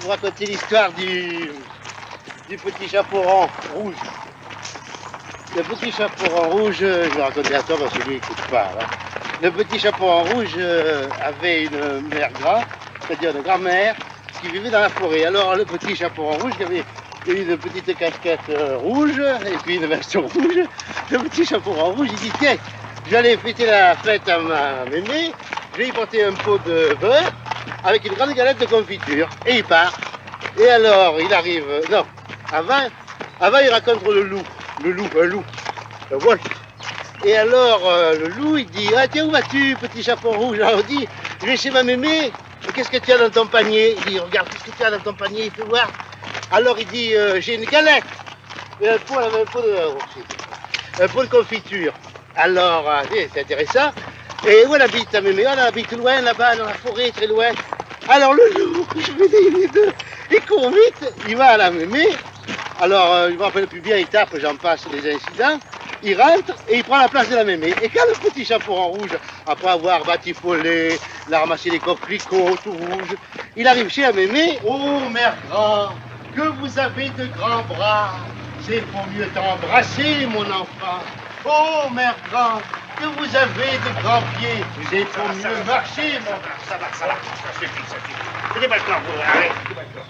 vous raconter l'histoire du petit chaperon rouge. Le petit chaperon rouge, je vais raconter à toi parce que lui n'écoute pas. Hein. Le petit chaperon rouge avait une mère grand, c'est-à-dire une grand-mère, qui vivait dans la forêt. Alors le petit chaperon rouge, il avait une petite casquette rouge et puis une veste rouge. Le petit chaperon rouge, il dit tiens, je vais aller fêter la fête à ma mémé, je vais y porter un pot de beurre avec une grande galette de confiture. Et il part. Et alors, il arrive... Non, avant il rencontre le loup, un loup, un wolf. Et alors, le loup, il dit, ah tiens, où vas-tu, petit chaperon rouge? Alors, il dit, je vais chez ma mémé. Qu'est-ce que tu as dans ton panier? Il dit, regarde, qu'est-ce que tu as dans ton panier? Il fait voir. Alors, il dit, j'ai une galette. Et un pot de confiture. Alors, c'est intéressant. Et où elle habite, ta mémé? Elle habite loin, là-bas, dans la forêt, très loin. Alors, le loup, je me dis, les deux, il court vite, il va à la mémé. Alors, je ne me rappelle plus bien, il tape, j'en passe les incidents. Il rentre et il prend la place de la mémé. Et quand le petit chaperon rouge, après avoir batifolé, il a ramassé les coquelicots tout rouge, il arrive chez la mémé. Oh, mère grand, que vous avez de grands bras, c'est pour mieux t'embrasser, mon enfant. Oh, mère grand, que vous avez de grands pieds, c'est pour mieux marcher, mon frère. Ça va, ça suffit. Donnez-moi le temps, arrête, donnez-moi le temps.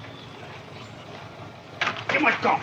Donnez-moi le temps.